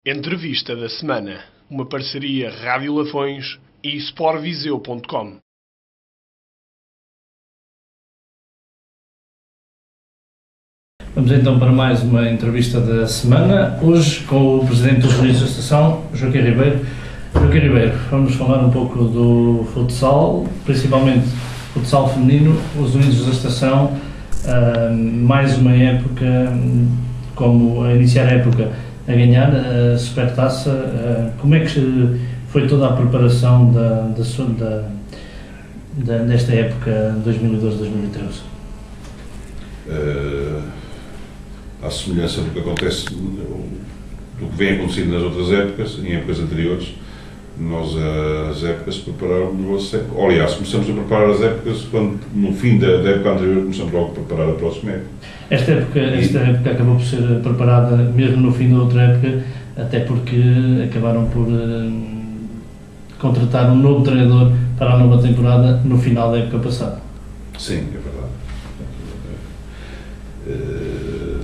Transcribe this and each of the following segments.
Entrevista da semana, uma parceria Rádio Lafões e sportviseu.com. Vamos então para mais uma entrevista da semana, hoje com o Presidente dos Unidos da Estação, Joaquim Ribeiro. Joaquim Ribeiro, vamos falar um pouco do futsal, principalmente futsal feminino, os Unidos da Estação, mais uma época, como a iniciar a época a ganhar a Supertaça. Como é que foi toda a preparação desta época 2012-2013? À semelhança do que acontece, do que vem acontecendo nas outras épocas, em épocas anteriores, nós as épocas preparamos, aliás, começamos a preparar as épocas quando, no fim da época anterior, começamos logo a preparar a próxima época. Esta época acabou por ser preparada mesmo no fim da outra época, até porque acabaram por contratar um novo treinador para a nova temporada no final da época passada. Sim, é verdade.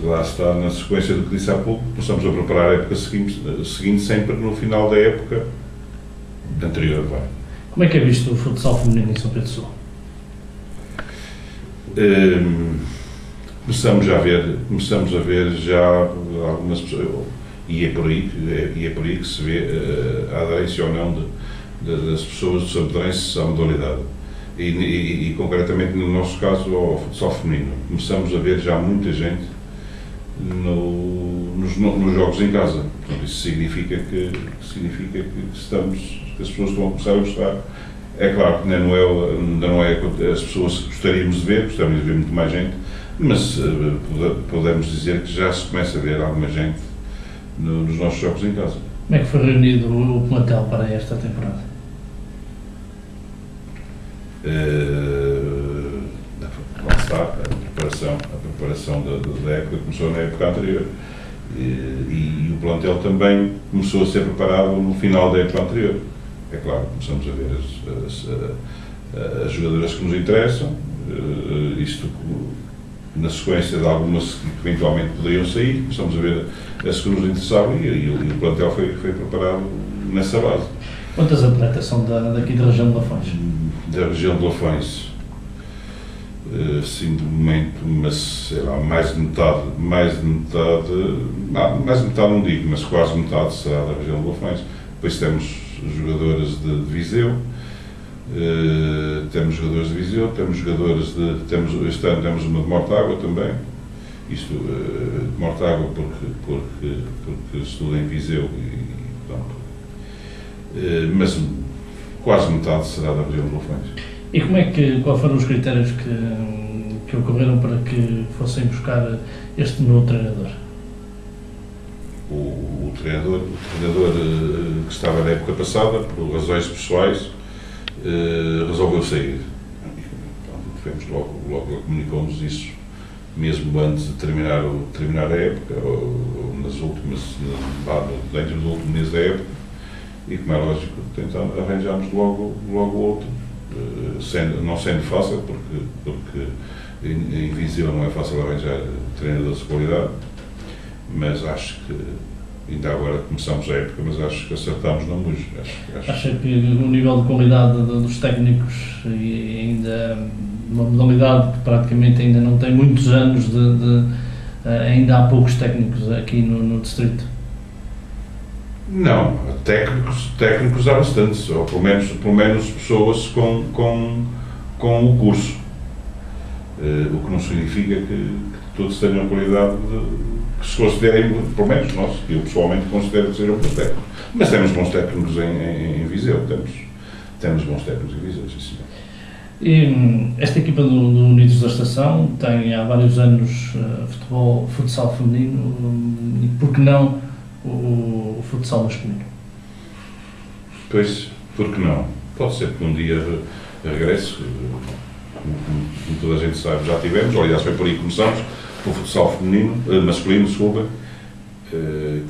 Lá está, na sequência do que disse há pouco, começamos a preparar a época seguinte sempre no final da época anterior. Como é que é visto o futsal feminino em São Pedro do Sul? Começamos a ver já algumas pessoas, e é por aí que se vê a aderência ou não das pessoas do Sampedrense à modalidade. E concretamente no nosso caso ao futsal feminino. Começamos a ver já muita gente nos jogos em casa. Portanto, isso significa que as pessoas estão a começar a gostar. É claro que ainda não é as pessoas que gostaríamos de ver muito mais gente, mas podemos dizer que já se começa a ver alguma gente nos nossos jogos em casa. Como é que foi reunido o plantel para esta temporada? Lá está, a preparação da época começou na época anterior e o plantel também começou a ser preparado no final da época anterior. É claro, começamos a ver as jogadoras que nos interessam, isto na sequência de algumas que eventualmente poderiam sair, começamos a ver as que nos interessavam e o plantel foi preparado nessa base. Quantas atletas são daqui da região de Lafões? Da região de Lafões, sim, de momento, mas sei lá, mais de metade não digo, mas quase metade será da região de Lafões. Depois temos jogadoras de Viseu, este ano temos uma de Mortágua também, isto de Mortágua porque estudo em Viseu e portanto, mas quase metade será da região de Lafões. E quais foram os critérios que ocorreram para que fossem buscar este novo treinador? O treinador que estava na época passada, por razões pessoais, resolveu sair. Logo comunicamos isso, mesmo antes de terminar a época, ou nas últimas, dentro do último mês da época, e como é lógico, arranjámos logo outro, não sendo fácil, porque em Viseu não é fácil arranjar treinadores de qualidade, mas acho que ainda agora começamos a época, mas acho que acertámos na MUJ. Acha que o nível de qualidade dos técnicos e ainda uma modalidade que praticamente ainda não tem muitos anos ainda há poucos técnicos aqui no distrito? Não, técnicos há bastantes, ou pelo menos pessoas com o curso, o que não significa que todos tenham qualidade que se considerem, pelo menos nós, que eu pessoalmente considero que sejam bons técnicos. Mas temos bons técnicos em Viseu, temos bons técnicos em Viseu, sim senhor. E esta equipa do Unidos da Estação tem há vários anos futsal feminino, e por que não o futsal masculino? Pois, por que não? Pode ser que um dia regresse, como toda a gente sabe, já tivemos, aliás foi por aí que começamos, o futsal masculino, desculpa,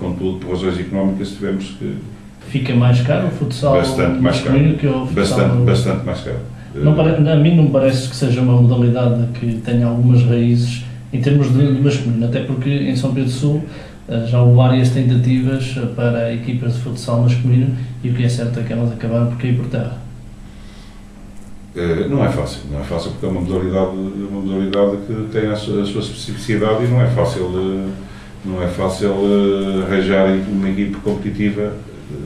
contudo, por razões económicas tivemos que... Fica mais caro o futsal masculino que o futsal... Bastante mais caro. A mim não me parece que seja uma modalidade que tenha algumas raízes em termos de masculino, até porque em São Pedro do Sul já houve várias tentativas para equipas de futsal masculino e o que é certo é que elas acabaram por cair por terra. Não é fácil porque é uma modalidade que tem a sua especificidade e não é fácil arranjar uma equipe competitiva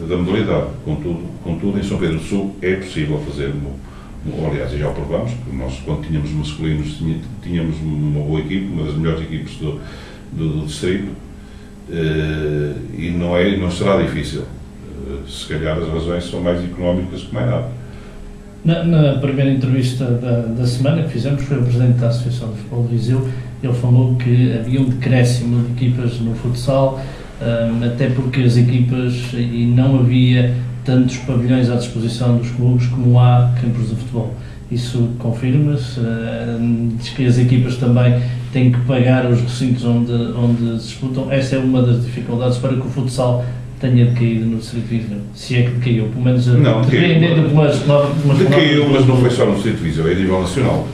da modalidade. Contudo, em São Pedro do Sul é possível fazer, aliás, já o provamos, porque nós, quando tínhamos masculinos, tínhamos uma boa equipe, uma das melhores equipes do distrito, e não será difícil. Se calhar as razões são mais económicas que mais nada. Na primeira entrevista da semana que fizemos, foi o Presidente da Associação de Futebol de Viseu. Ele falou que havia um decréscimo de equipas no futsal, até porque as equipas, e não havia tantos pavilhões à disposição dos clubes como há campos de futebol. Isso confirma-se. Diz que as equipas também têm que pagar os recintos onde se disputam. Essa é uma das dificuldades para que o futsal tenha decaído no Distrito de Viseu. Se é que decaiu, pelo menos decaiu, mas não foi só no Distrito de Viseu, é a nível nacional.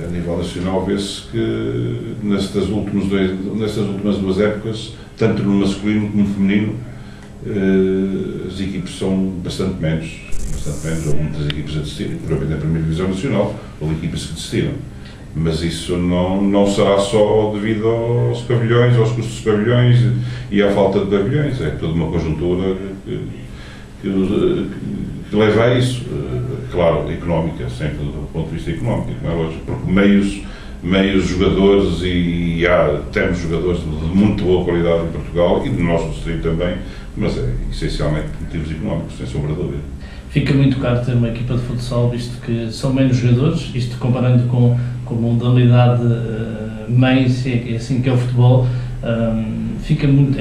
A nível nacional vê-se que nestas últimas duas épocas, tanto no masculino como no feminino, as equipes são bastante menos. Houve muitas equipes a desistirem, provavelmente na primeira divisão nacional, houve equipes que desistiram. Mas isso não será só devido aos pavilhões, aos custos dos pavilhões e à falta de pavilhões. É toda uma conjuntura que leva a isso. Claro, económica, sempre do ponto de vista económico, não é lógico, porque meios jogadores e temos jogadores de muito boa qualidade em Portugal e de nós no distrito também, mas é essencialmente por motivos económicos, sem sombra de dúvida. Fica muito caro ter uma equipa de futsal, visto que são menos jogadores, isto comparando com a modalidade mãe, é assim que é o futebol, fica muito...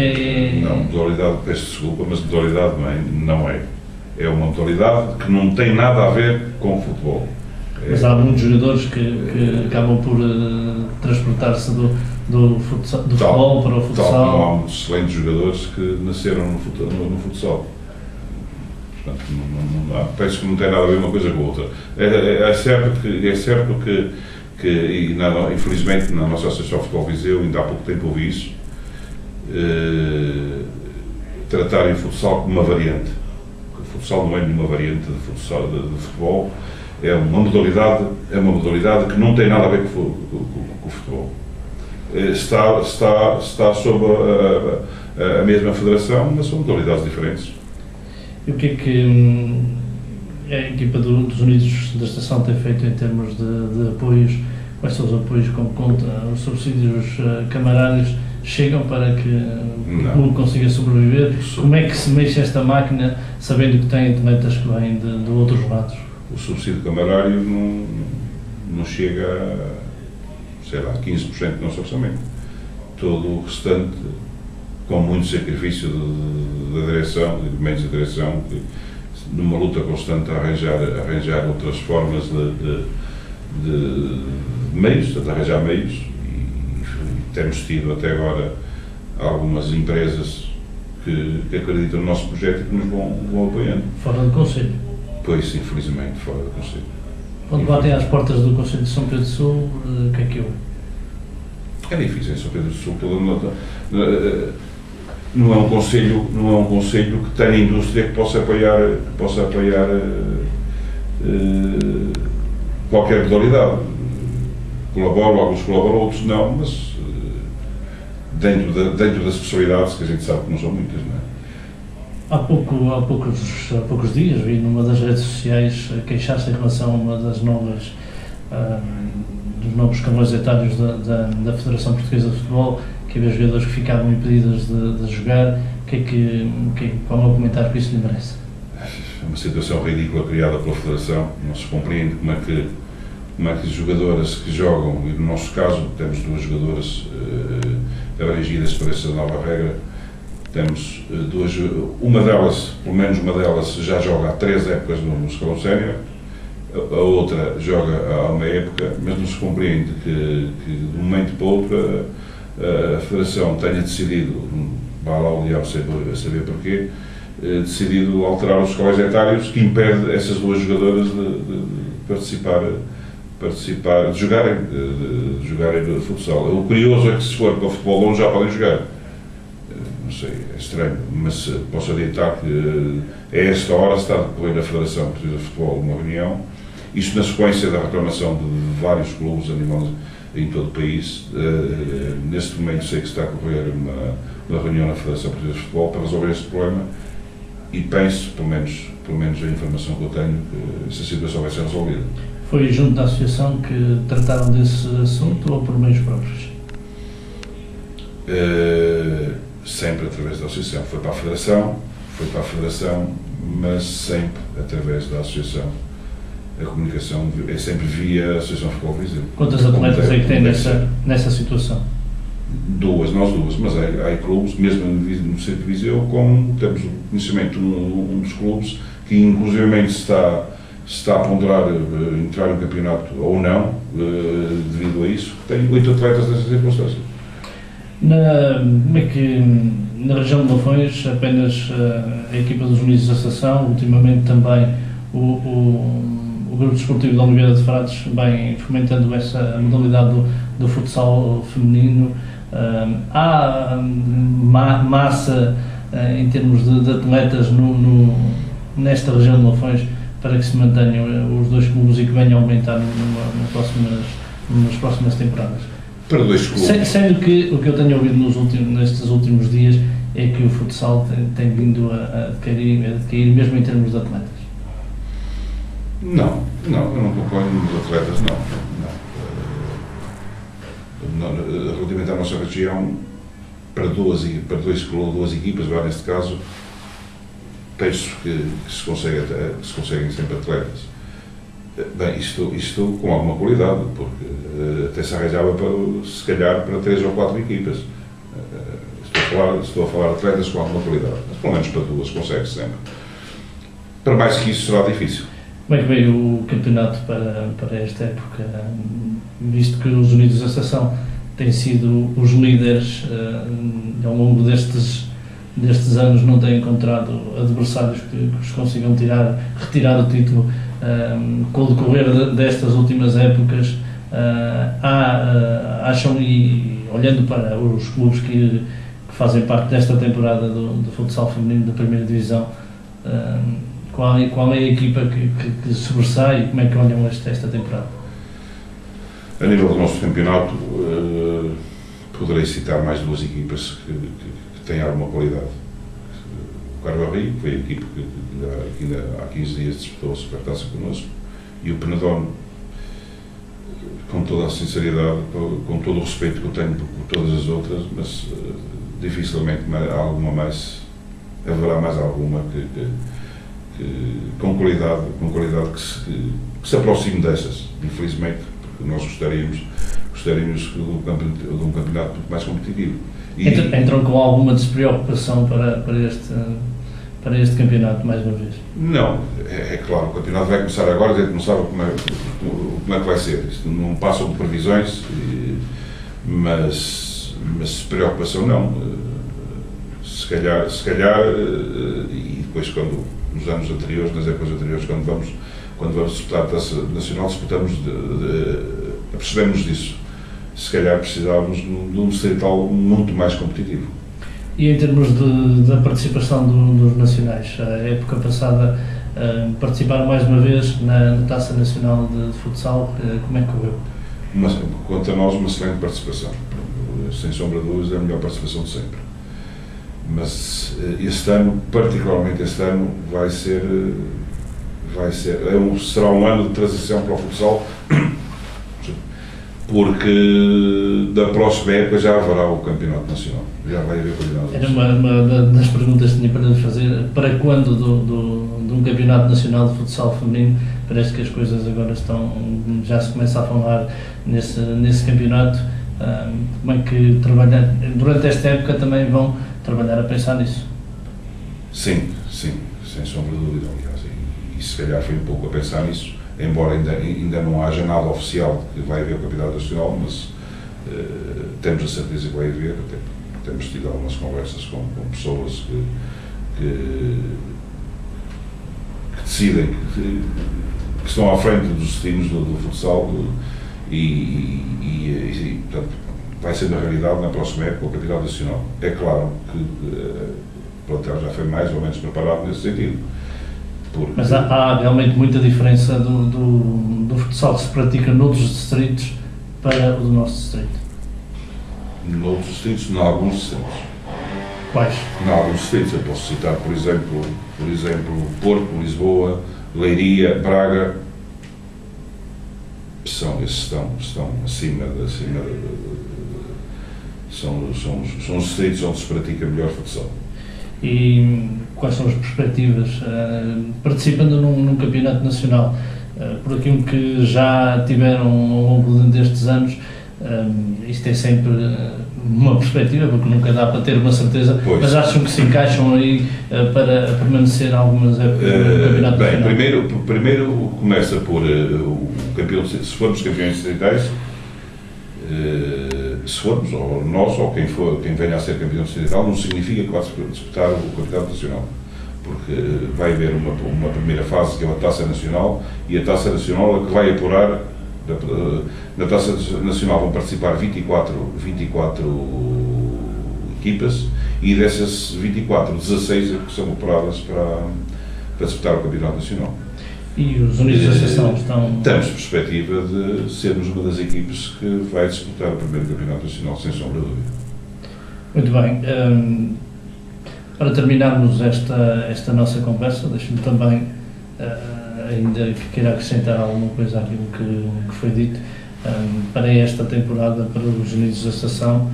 Não, modalidade, peço desculpa, mas modalidade mãe não é. É uma modalidade que não tem nada a ver com o futebol. Mas há muitos jogadores que acabam por transportar-se do futebol para o futsal. Não há muitos excelentes jogadores que nasceram no futsal. Portanto, penso que não tem nada a ver uma coisa com a outra. É certo que infelizmente na nossa Associação de Futebol Viseu, ainda há pouco tempo ouvi isso, tratarem o futsal como uma variante. O futsal não é nenhuma variante de futebol, é uma modalidade que não tem nada a ver com o futebol. Está sob a mesma federação, mas são modalidades diferentes. E o que é que a equipa dos Unidos da Estação tem feito em termos de apoios? Quais são os apoios com conta? Os subsídios camarários chegam para que o clube consiga sobreviver? Como é que se mexe esta máquina, sabendo que tem atletas que vêm de outros lados? O subsídio camarário não chega a, sei lá, 15% do nosso orçamento. Todo o restante, com muito sacrifício da direção, de meios de direção, numa luta constante a arranjar outras formas de meios, de arranjar meios, e temos tido até agora algumas empresas que acreditam no nosso projeto e que nos vão apoiando. Fora do Conselho? Pois, infelizmente, fora do Conselho. Quando batem às portas do Conselho de São Pedro do Sul, o que é que eu? É difícil em São Pedro do Sul, não é um conselho que tenha indústria que possa apoiar qualquer modalidade. Alguns colaboram, outros não, mas dentro das especialidades, que a gente sabe que não são muitas, não é? Há poucos dias vi numa das redes sociais queixar-se em relação a uma das dos novos escalões etários da Federação Portuguesa de Futebol, que havia jogadores que ficavam impedidos de jogar. Qual é o comentário que isso lhe merece? É uma situação ridícula criada pela Federação. Não se compreende como é que jogadoras que jogam, e no nosso caso temos duas jogadoras abrangidas por essa nova regra. Temos pelo menos uma delas já joga há 3 épocas no escalão sénior, a outra joga há uma época, mas não se compreende que de um momento para o outro a Federação tenha decidido, vá lá o diabo a saber porquê, decidido alterar os escalões etários que impede essas duas jogadoras de participar participar, de jogarem futsal. O curioso é que se for para o futebol longe já podem jogar. Não sei, é estranho, mas posso adiantar que a esta hora está a decorrer na Federação Portuguesa de Futebol uma reunião, isto na sequência da reclamação de vários clubes a nível em todo o país. Neste momento sei que está a ocorrer uma reunião na Federação Portuguesa de Futebol para resolver este problema e penso, pelo menos a informação que eu tenho, que essa situação vai ser resolvida. Foi junto da associação que trataram desse assunto ou por meios próprios? Sempre através da associação. Foi para a Federação, mas sempre através da associação. A comunicação é sempre via a Associação de Futebol Viseu. Quantas atletas é que tem nessa situação? Nós duas, mas há clubes, mesmo no centro de Viseu, temos o conhecimento de um dos clubes que inclusivamente se está a ponderar entrar no campeonato ou não, devido a isso, tem 8 atletas nessas circunstâncias. Como é que na região de Lafões apenas a equipa dos Unidos de Associação, ultimamente também o Grupo Desportivo de Oliveira de Frades vem fomentando essa modalidade do futsal feminino. Há massa em termos de atletas nesta região de Lafões para que se mantenham os dois clubes e que venham a aumentar nas próximas temporadas. Para dois clubes. Sendo que o que eu tenho ouvido nestes últimos dias é que o futsal tem vindo a decair mesmo em termos de atletas. Não, eu não concordo nos atletas, não. Relativamente à nossa região, para duas equipas, neste caso, penso que se conseguem sempre atletas. Bem, isto com alguma qualidade, porque até se arranjava se calhar para 3 ou 4 equipas. Estou a falar de atletas com alguma qualidade, mas pelo menos para 2 consegue-se sempre. Para mais que isso será difícil. Como é que veio o campeonato para esta época, visto que os Unidos de Associação têm sido os líderes ao longo destes anos, não têm encontrado adversários que os consigam retirar o título? Com o decorrer destas últimas épocas, acham, e olhando para os clubes que fazem parte desta temporada do futsal feminino da primeira divisão, qual é a equipa que sobressai e como é que olham esta temporada? A nível do nosso campeonato, poderei citar mais 2 equipas que têm alguma qualidade. O Carvalho, que foi a equipe que ainda há 15 dias disputou a Supertaça connosco, e o Penedono, com toda a sinceridade, com todo o respeito que eu tenho por todas as outras, mas dificilmente haverá mais alguma com qualidade que se aproxime dessas, infelizmente, porque nós gostaríamos de um campeonato muito mais competitivo. Entram com alguma despreocupação para este campeonato, mais uma vez? Não, é claro, o campeonato vai começar agora, a gente não sabe como é que vai ser. Isto não passam de previsões, mas preocupação não. Se calhar, e depois nos anos anteriores, nas épocas anteriores, quando vamos disputar a Taça Nacional, percebemos disso. Se calhar precisávamos de um distrital muito mais competitivo. E em termos da participação dos nacionais, a época passada participaram mais uma vez na Taça Nacional de Futsal, como é que correu? Quanto a nós, uma excelente participação, sem sombra de dúvidas, é a melhor participação de sempre. Mas este ano, particularmente este ano, será um ano de transição para o futsal, porque da próxima época já haverá o Campeonato Nacional, já vai haver o Campeonato Nacional. Era uma das perguntas que tinha para lhe fazer. Para quando de um Campeonato Nacional de Futsal Feminino? Parece que as coisas agora já se começa a falar nesse campeonato. Como é que durante esta época também vão trabalhar a pensar nisso? Sim, sem sombra de dúvida, aliás, e se calhar foi um pouco a pensar nisso, embora ainda não haja nada oficial que vai haver o Campeonato Nacional, mas temos a certeza que vai haver, até temos tido algumas conversas com pessoas que decidem que estão à frente dos destinos do futsal portanto, vai ser na realidade na próxima época o Campeonato Nacional. É claro que o plantel já foi mais ou menos preparado nesse sentido. Porque... Mas há realmente muita diferença do futsal que se pratica noutros distritos para o do nosso distrito? Noutros distritos, em alguns distritos. Quais? Em alguns distritos, eu posso citar, por exemplo, Porto, Lisboa, Leiria, Braga, esses estão acima são os distritos onde se pratica melhor futsal. E quais são as perspectivas? Participando num campeonato nacional, por aquilo que já tiveram ao longo destes anos, isto é sempre uma perspectiva, porque nunca dá para ter uma certeza, pois. Mas acham que se encaixam aí para permanecer algumas épocas no campeonato nacional? Primeiro começa por o campeão, se formos campeões distritais, se formos, ou nós, ou quem venha a ser campeão distrital, não significa que vai disputar o campeonato nacional, porque vai haver uma primeira fase que é a Taça Nacional, e a Taça Nacional é que vai apurar. Na Taça Nacional vão participar 24 equipas, e dessas 24, 16 são apuradas para disputar o Campeonato Nacional. E os Unidos da Associação estão... Temos perspectiva de sermos uma das equipes que vai disputar o primeiro Campeonato Nacional, sem sombra de dúvida. Muito bem. Para terminarmos esta nossa conversa, deixe-me também, ainda que queira acrescentar alguma coisa àquilo que foi dito, para esta temporada, para os Unidos da Associação,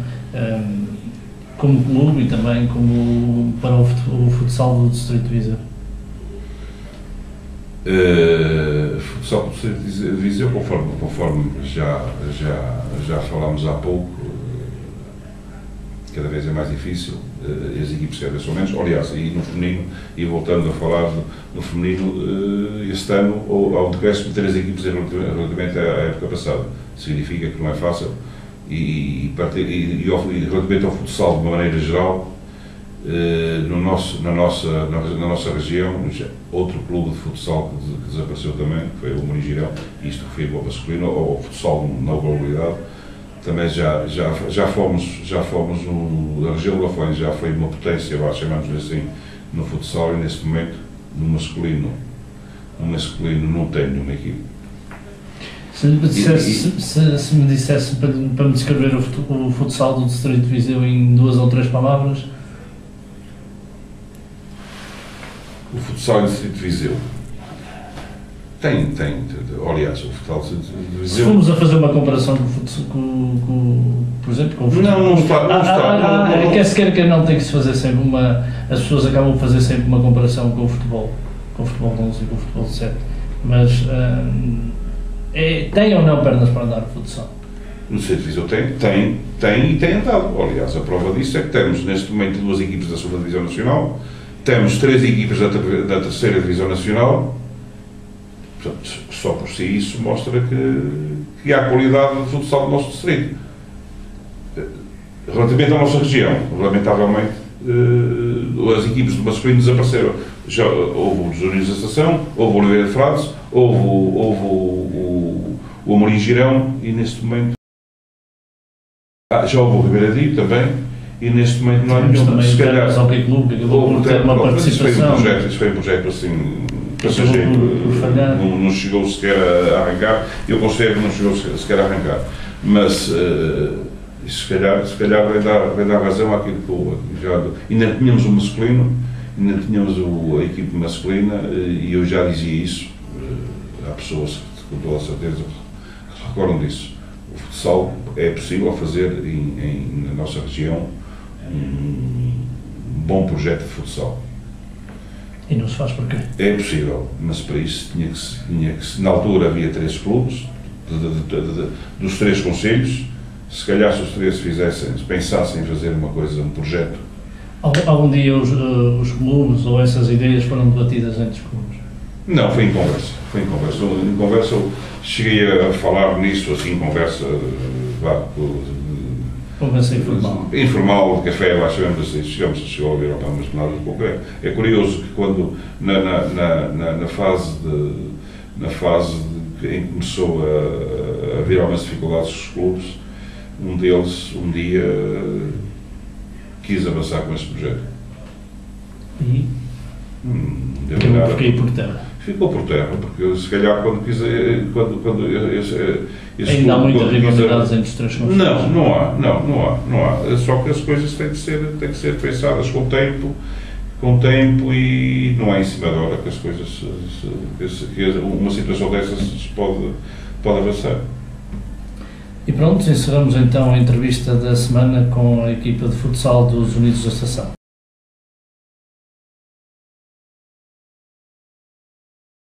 como clube e também como para o futsal do Distrito de Viseu. Futsal do Distrito de Viseu, conforme já falámos há pouco, cada vez é mais difícil, as equipes cada vez são menos. Aliás, e no feminino, e voltando a falar no feminino, este ano há um decréscimo de 3 equipes relativamente à época passada. Significa que não é fácil, e relativamente ao futsal de uma maneira geral, na nossa região, outro clube de futsal que desapareceu também, que foi o Moringirão, isto foi o masculino, ou o futsal na globalidade, também já fomos a região de Lafões já foi uma potência, chamamos assim, no futsal, e neste momento, no masculino não tem nenhuma equipe. Se me dissesse para me descrever o futsal do Distrito de Viseu em 2 ou 3 palavras? O futsal do Distrito de Viseu tem, aliás, o futsal do Distrito de Viseu... Se formos a fazer uma comparação por exemplo, com o futebol... Não está. Quer se queira que não, tem que se fazer sempre as pessoas acabam por fazer sempre uma comparação com o futebol de 11 e com o futebol de 7, mas tem ou não pernas para andar o futsal? No Distrito de Viseu tem e tem andado. Aliás, a prova disso é que temos neste momento 2 equipes da 2ª Divisão Nacional, temos 3 equipes da 3ª Divisão Nacional. Portanto, só por si isso mostra que há qualidade de futsal do nosso distrito. Relativamente à nossa região, lamentavelmente, as equipes do masculino desapareceram. Já houve os Unidos da Associação, houve o Oliveira de Frades, houve o Amorim Girão, e neste momento já houve o Ribeira Dio também, e neste momento não há nenhum. Se calhar o Hockey Clube, que acabou por ter uma participação. Isso foi um projeto assim passageiro, não chegou sequer a arrancar. Eu considero que não chegou sequer a arrancar, mas se calhar vai dar razão àquilo que já ainda tínhamos o masculino, ainda tínhamos a equipe masculina, e eu já dizia isso. Há pessoas que com toda a certeza que se recordam disso. O futsal é possível fazer na nossa região um bom projeto de futsal. E não se faz porquê? É possível, mas para isso tinha que na altura havia 3 clubes, dos 3 concelhos. Se calhar se os 3 pensassem em fazer uma coisa, um projeto. Algum dia os clubes ou essas ideias foram debatidas entre os clubes? Não, foi em conversa. Em conversa eu cheguei a falar nisso, assim, em conversa, conversa informal. Informal, de café, lá chegou a ver mas nada de concreto. É curioso que quando, na fase na fase em que começou a vir algumas dificuldades dos clubes, um deles, um dia, quis avançar com este projeto. E? Fiquei por terra. Ficou por terra, porque se calhar quando ainda há muitas rivalidades entre os três conselhos? Não há. Só que as coisas têm que ser pensadas com tempo e não é em cima da hora que as coisas, que uma situação dessas pode avançar. E pronto, encerramos então a entrevista da semana com a equipa de futsal dos Unidos da Estação.